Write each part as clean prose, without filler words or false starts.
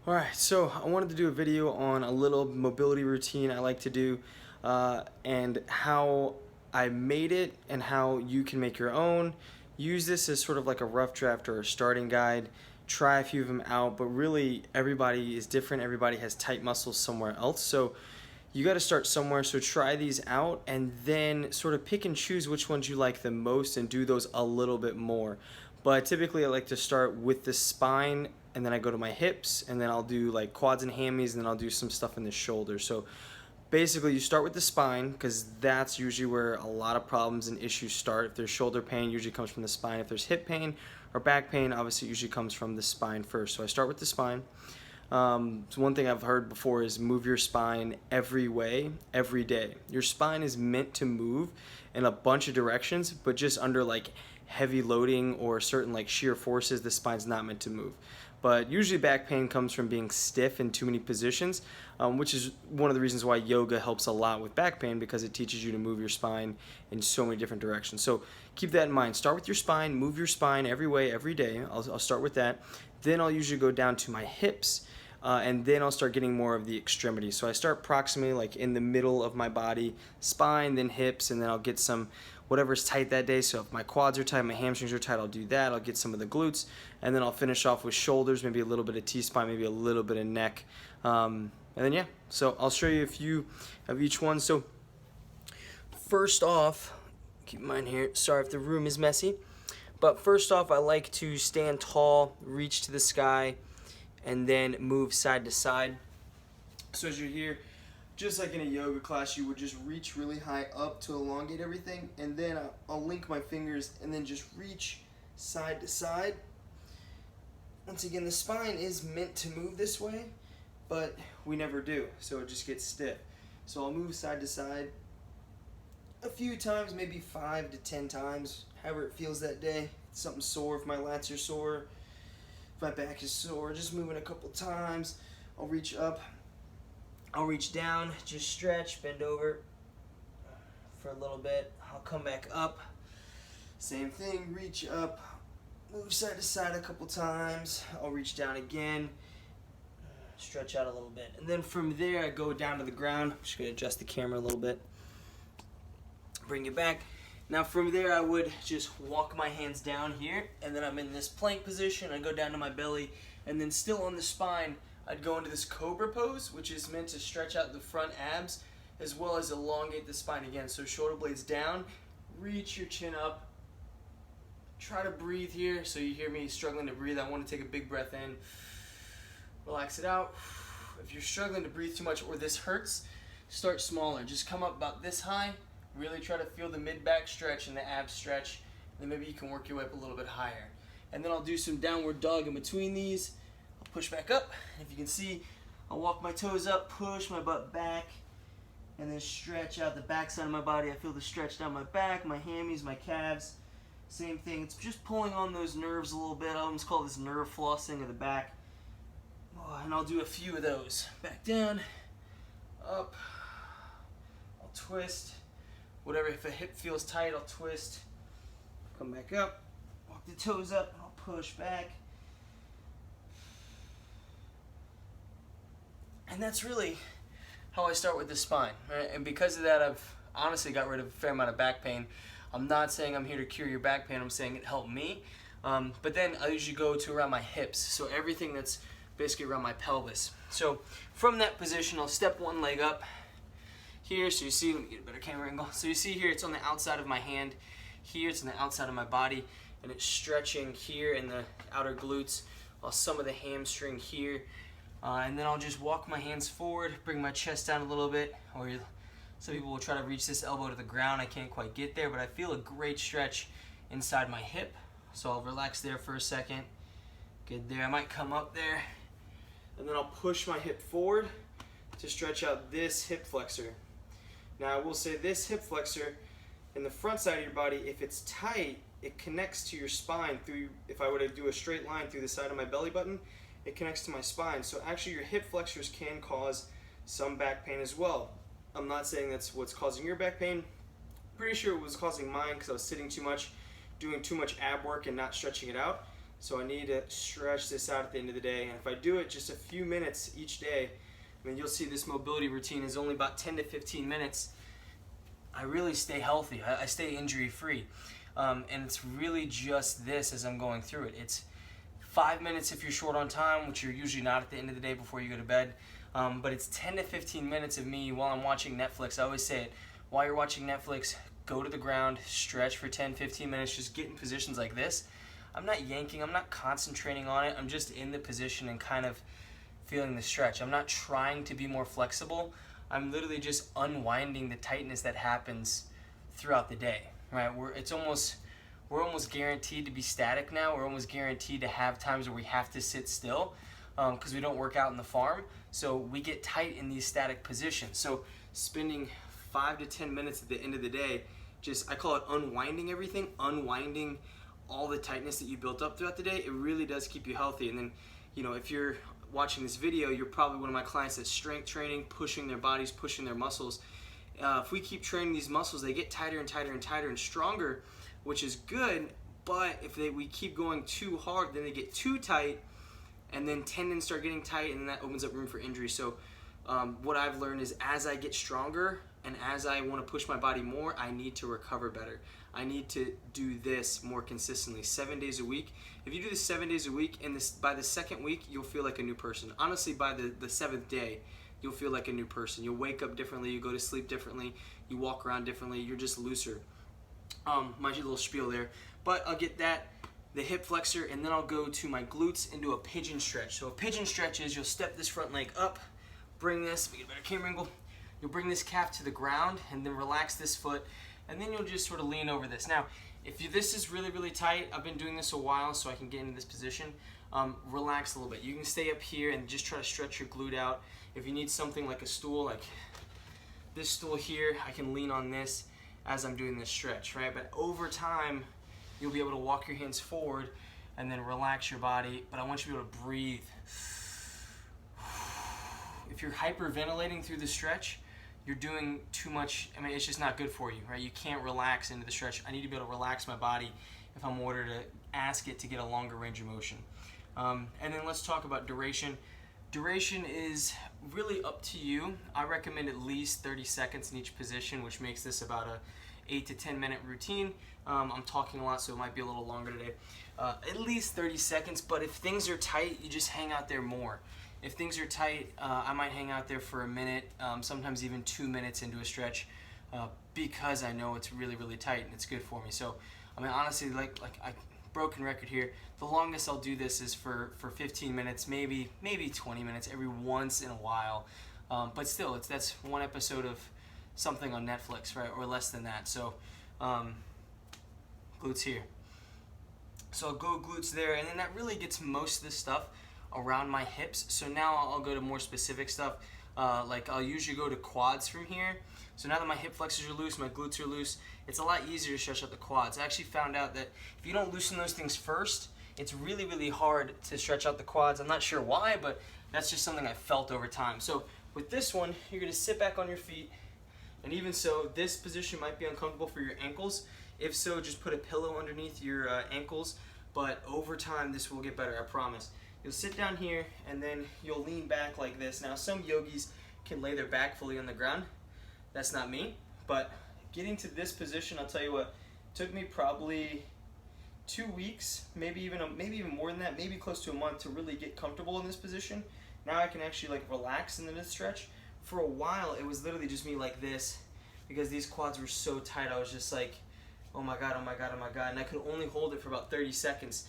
Alright, so I wanted to do a video on a little mobility routine I like to do and how I made it and how you can make your own. Use this as sort of like a rough draft or a starting guide. Try a few of them out, but really everybody is different. Everybody has tight muscles somewhere else. So you got to start somewhere. So try these out and then sort of pick and choose which ones you like the most and do those a little bit more. But typically I like to start with the spine and then I go to my hips and then I'll do like quads and hammies and then I'll do some stuff in the shoulders. So basically you start with the spine because that's usually where a lot of problems and issues start. If there's shoulder pain, usually comes from the spine. If there's hip pain or back pain, obviously it usually comes from the spine first. So I start with the spine. So one thing I've heard before is move your spine every way, every day. Your spine is meant to move in a bunch of directions, but just under like heavy loading or certain like shear forces, the spine's not meant to move. But usually back pain comes from being stiff in too many positions, which is one of the reasons why yoga helps a lot with back pain because it teaches you to move your spine in so many different directions. So keep that in mind. Start with your spine, move your spine every way, every day. I'll start with that. Then I'll usually go down to my hips. And then I'll start getting more of the extremities. So I start approximately like in the middle of my body, spine, then hips, and then I'll get some whatever's tight that day. So if my quads are tight, my hamstrings are tight, I'll do that. I'll get some of the glutes, and then I'll finish off with shoulders, maybe a little bit of T-spine, maybe a little bit of neck. And then yeah, so I'll show you a few of each one. So first off, keep in mind here, sorry if the room is messy, but first off I like to stand tall, reach to the sky, and then move side to side. So as you're here, just like in a yoga class, you would just reach really high up to elongate everything, and then I'll link my fingers and then just reach side to side. Once again, the spine is meant to move this way, but we never do, so it just gets stiff. So I'll move side to side a few times, maybe 5 to 10 times, however it feels that day. If something's sore, if my lats are sore, if my back is sore, just moving a couple times. I'll reach up, I'll reach down, just stretch, bend over for a little bit. I'll come back up, same thing, reach up, move side to side a couple times. I'll reach down again, stretch out a little bit. And then from there I go down to the ground. I'm just gonna adjust the camera a little bit. Bring it back. Now from there I would just walk my hands down here, and then I'm in this plank position. I go down to my belly, and then still on the spine I'd go into this cobra pose, which is meant to stretch out the front abs as well as elongate the spine again. So shoulder blades down, reach your chin up, try to breathe here. So you hear me struggling to breathe, I want to take a big breath in, relax it out. If you're struggling to breathe too much or this hurts, start smaller. Just come up about this high. Really try to feel the mid-back stretch and the abs stretch. Then maybe you can work your way up a little bit higher. And then I'll do some downward dog in between these. I'll push back up. If you can see, I'll walk my toes up, push my butt back, and then stretch out the back side of my body. I feel the stretch down my back, my hammies, my calves. Same thing. It's just pulling on those nerves a little bit. I almost call this nerve flossing of the back. And I'll do a few of those. Back down, up, I'll twist. Whatever, if a hip feels tight, I'll twist, come back up, walk the toes up, I'll push back. And that's really how I start with the spine, right? And because of that, I've honestly got rid of a fair amount of back pain. I'm not saying I'm here to cure your back pain, I'm saying it helped me. But then I usually go to around my hips, so everything that's basically around my pelvis. So from that position, I'll step one leg up, here, so you see, let me get a better camera angle. So you see here, it's on the outside of my hand. Here, it's on the outside of my body, and it's stretching here in the outer glutes, while some of the hamstring here. And then I'll just walk my hands forward, bring my chest down a little bit, or some people will try to reach this elbow to the ground. I can't quite get there, but I feel a great stretch inside my hip. So I'll relax there for a second. Good there. I might come up there, and then I'll push my hip forward to stretch out this hip flexor. Now I will say this hip flexor in the front side of your body, if it's tight, it connects to your spine through, if I were to do a straight line through the side of my belly button, it connects to my spine. So actually your hip flexors can cause some back pain as well. I'm not saying that's what's causing your back pain. Pretty sure it was causing mine because I was sitting too much, doing too much ab work and not stretching it out. So I need to stretch this out at the end of the day. And if I do it just a few minutes each day, I mean, you'll see this mobility routine is only about 10 to 15 minutes. I really stay healthy. I stay injury free. And it's really just this as I'm going through it. It's 5 minutes if you're short on time, which you're usually not at the end of the day before you go to bed. But it's 10 to 15 minutes of me while I'm watching Netflix. I always say it, while you're watching Netflix, go to the ground, stretch for 10, 15 minutes, just get in positions like this. I'm not yanking, I'm not concentrating on it, I'm just in the position and kind of feeling the stretch. I'm not trying to be more flexible, I'm literally just unwinding the tightness that happens throughout the day, right? We're almost guaranteed to be static now. We're almost guaranteed to have times where we have to sit still because we don't work out in the farm. So we get tight in these static positions. So spending 5 to 10 minutes at the end of the day, I call it unwinding everything, unwinding all the tightness that you built up throughout the day. It really does keep you healthy. And then, if you're watching this video, you're probably one of my clients that's strength training, pushing their bodies, pushing their muscles. If we keep training these muscles, they get tighter and tighter and tighter and stronger, which is good. But if we keep going too hard, then they get too tight, and then tendons start getting tight, and that opens up room for injury. So what I've learned is as I get stronger and as I want to push my body more, I need to recover better. I need to do this more consistently, 7 days a week. If you do this 7 days a week, and by the second week, you'll feel like a new person. Honestly, by the seventh day, you'll feel like a new person. You'll wake up differently, you go to sleep differently, you walk around differently, you're just looser. My little spiel there. But I'll get that, the hip flexor, and then I'll go to my glutes and do a pigeon stretch. So a pigeon stretch is you'll step this front leg up, bring this, get a better camera angle, you'll bring this calf to the ground and then relax this foot, and then you'll just sort of lean over this. Now, if this is really, really tight, I've been doing this a while so I can get into this position, relax a little bit. You can stay up here and just try to stretch your glute out. If you need something like a stool, like this stool here, I can lean on this as I'm doing this stretch, right? But over time, you'll be able to walk your hands forward and then relax your body, but I want you to be able to breathe. If you're hyperventilating through the stretch, you're doing too much. I mean, it's just not good for you, right? You can't relax into the stretch. I need to be able to relax my body if I'm ordered to ask it to get a longer range of motion. And then let's talk about duration. Duration is really up to you. I recommend at least 30 seconds in each position, which makes this about a 8 to 10 minute routine. I'm talking a lot, so it might be a little longer today. At least 30 seconds, but if things are tight, you just hang out there more. If things are tight, I might hang out there for a minute, sometimes even 2 minutes into a stretch, because I know it's really, really tight and it's good for me. So, I mean, honestly, like I broken record here, the longest I'll do this is for 15 minutes, maybe 20 minutes every once in a while. But still, that's one episode of something on Netflix, right, or less than that. So, glutes here. So I'll go glutes there, and then that really gets most of the stuff around my hips. So now I'll go to more specific stuff. Like I'll usually go to quads from here. So now that my hip flexors are loose, my glutes are loose, it's a lot easier to stretch out the quads. I actually found out that if you don't loosen those things first, it's really, really hard to stretch out the quads. I'm not sure why, but that's just something I felt over time. So with this one, you're gonna sit back on your feet, and even so, this position might be uncomfortable for your ankles. If so, just put a pillow underneath your ankles, but over time, this will get better, I promise. You'll sit down here, and then you'll lean back like this. Now, some yogis can lay their back fully on the ground. That's not me, but getting to this position, I'll tell you what, took me probably 2 weeks, maybe even more than that, maybe close to a month to really get comfortable in this position. Now I can actually like relax in this stretch. For a while, it was literally just me like this because these quads were so tight. I was just like, oh my God, oh my God, oh my God. And I could only hold it for about 30 seconds.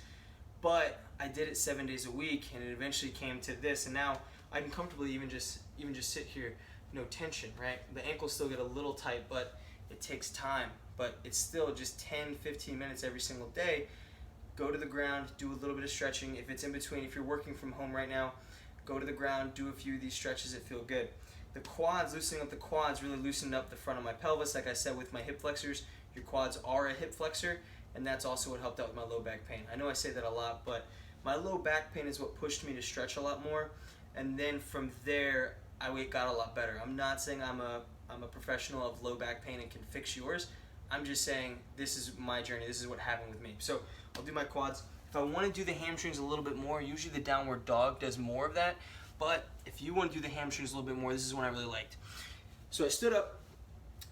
But I did it 7 days a week, and it eventually came to this. And now I can comfortably even just sit here, no tension, right? The ankles still get a little tight, but it takes time. But it's still just 10, 15 minutes every single day. Go to the ground, do a little bit of stretching. If it's in between, if you're working from home right now, go to the ground, do a few of these stretches that feel good. The quads, loosening up the quads really loosened up the front of my pelvis. Like I said, with my hip flexors, your quads are a hip flexor, and that's also what helped out with my low back pain. I know I say that a lot, but my low back pain is what pushed me to stretch a lot more, and then from there, I got a lot better. I'm not saying I'm a professional of low back pain and can fix yours. I'm just saying this is my journey. This is what happened with me. So I'll do my quads. If I want to do the hamstrings a little bit more, usually the downward dog does more of that. But if you want to do the hamstrings a little bit more, this is one I really liked. So I stood up,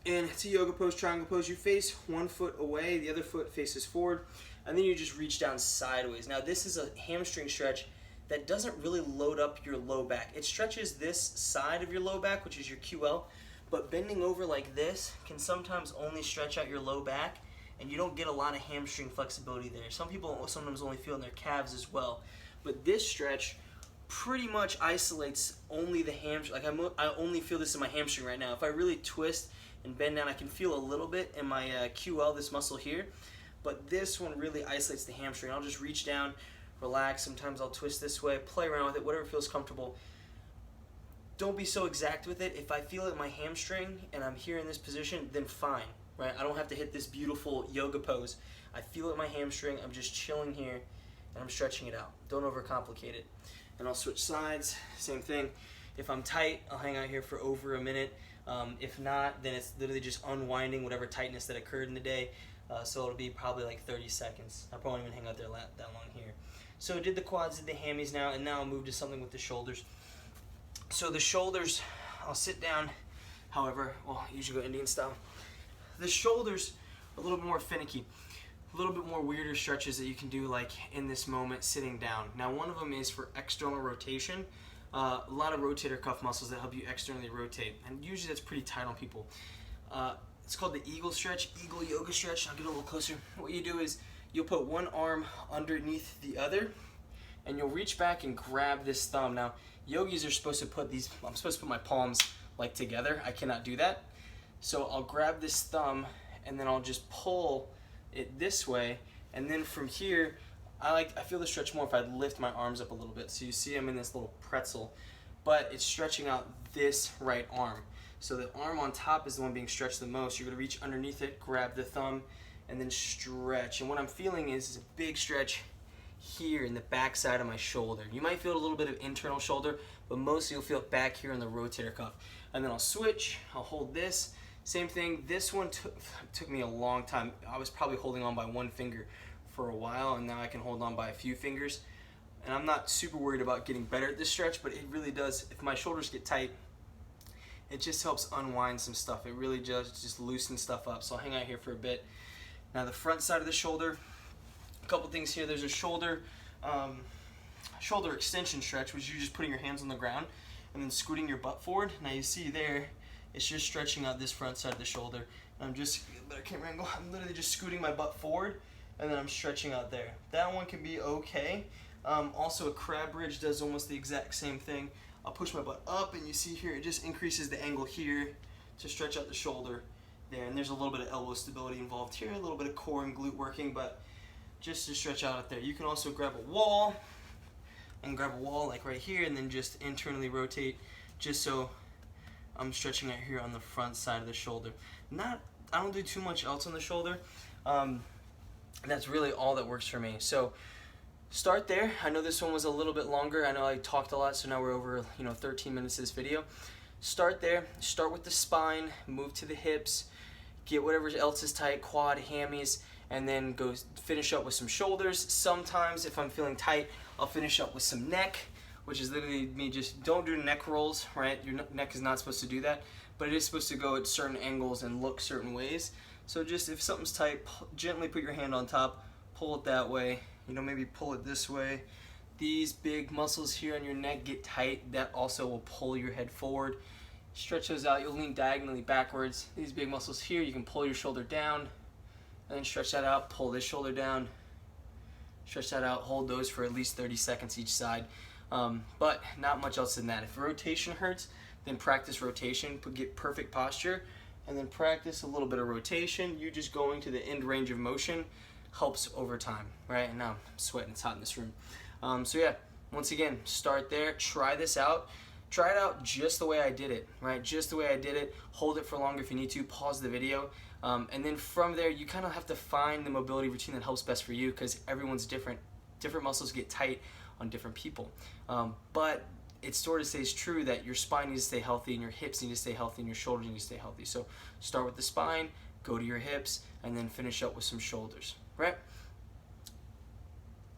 and it's a yoga pose, triangle pose. You face one foot away, the other foot faces forward, and then you just reach down sideways. Now this is a hamstring stretch that doesn't really load up your low back. It stretches this side of your low back, which is your QL, but bending over like this can sometimes only stretch out your low back, and you don't get a lot of hamstring flexibility there. Some people sometimes only feel in their calves as well. But this stretch pretty much isolates only the hamstring. Like I only feel this in my hamstring right now. If I really twist and bend down, I can feel a little bit in my QL, this muscle here. But this one really isolates the hamstring. I'll just reach down, relax. Sometimes I'll twist this way, play around with it, whatever feels comfortable. Don't be so exact with it. If I feel it in my hamstring and I'm here in this position, then fine. Right? I don't have to hit this beautiful yoga pose. I feel it in my hamstring, I'm just chilling here, and I'm stretching it out. Don't overcomplicate it. And I'll switch sides, same thing. If I'm tight, I'll hang out here for over a minute. If not, then it's literally just unwinding whatever tightness that occurred in the day. So it'll be probably like 30 seconds. I probably won't even hang out there that long here. So I did the quads, did the hammies now, and now I'll move to something with the shoulders. So the shoulders, I'll sit down, however, well, usually go Indian style. The shoulders, a little bit more finicky, a little bit more weirder stretches that you can do like in this moment sitting down. Now one of them is for external rotation. A lot of rotator cuff muscles that help you externally rotate, and usually that's pretty tight on people. It's called the eagle stretch, eagle yoga stretch. I'll get a little closer. What you do is you'll put one arm underneath the other, and you'll reach back and grab this thumb. Now yogis are supposed to put these, I'm supposed to put my palms like together. I cannot do that. So I'll grab this thumb and then I'll just pull it this way, and then from here I feel the stretch more if I lift my arms up a little bit. So you see I'm in this little pretzel, but it's stretching out this right arm. So the arm on top is the one being stretched the most. You're gonna reach underneath it, grab the thumb, and then stretch. And what I'm feeling is a big stretch here in the back side of my shoulder. You might feel a little bit of internal shoulder, but mostly you'll feel it back here in the rotator cuff. And then I'll switch, I'll hold this. Same thing, this one took me a long time. I was probably holding on by one finger for a while, and now I can hold on by a few fingers. And I'm not super worried about getting better at this stretch, but it really does, if my shoulders get tight, it just helps unwind some stuff. It really just loosens stuff up. So I'll hang out here for a bit. Now the front side of the shoulder, a couple things here. There's a shoulder extension stretch, which is you just putting your hands on the ground and then scooting your butt forward. Now you see there, it's just stretching out this front side of the shoulder. And I'm just, better camera angle, I'm literally just scooting my butt forward, and then I'm stretching out there. That one can be okay. Also a crab bridge does almost the exact same thing. I'll push my butt up, and you see here, it just increases the angle here to stretch out the shoulder there. And there's a little bit of elbow stability involved here, a little bit of core and glute working, but just to stretch out there. You can also grab a wall, and grab a wall like right here, and then just internally rotate, just so I'm stretching out here on the front side of the shoulder. I don't do too much else on the shoulder. That's really all that works for me. So start there. I know this one was a little bit longer. I know I talked a lot, so now we're over 13 minutes of this video. Start there. Start with the spine, move to the hips, get whatever else is tight, quad, hammies, and then go finish up with some shoulders. Sometimes if I'm feeling tight, I'll finish up with some neck, which is literally me just don't do neck rolls, right? Your neck is not supposed to do that, but it is supposed to go at certain angles and look certain ways. So just if something's tight, gently put your hand on top, pull it that way, maybe pull it this way. These big muscles here on your neck get tight. That also will pull your head forward. Stretch those out. You'll lean diagonally backwards. These big muscles here, you can pull your shoulder down, and then stretch that out, pull this shoulder down, stretch that out, hold those for at least 30 seconds each side. But not much else than that. If rotation hurts, then practice rotation, get perfect posture, and then practice a little bit of rotation. You just going to the end range of motion helps over time, right? And now I'm sweating, it's hot in this room. So yeah, once again, start there, try this out. Try it out just the way I did it, right? Just the way I did it. Hold it for longer if you need to, pause the video. And then from there, you kind of have to find the mobility routine that helps best for you, because everyone's different. Different muscles get tight on different people. But it sort of stays true that your spine needs to stay healthy, and your hips need to stay healthy, and your shoulders need to stay healthy. So start with the spine, go to your hips, and then finish up with some shoulders, right?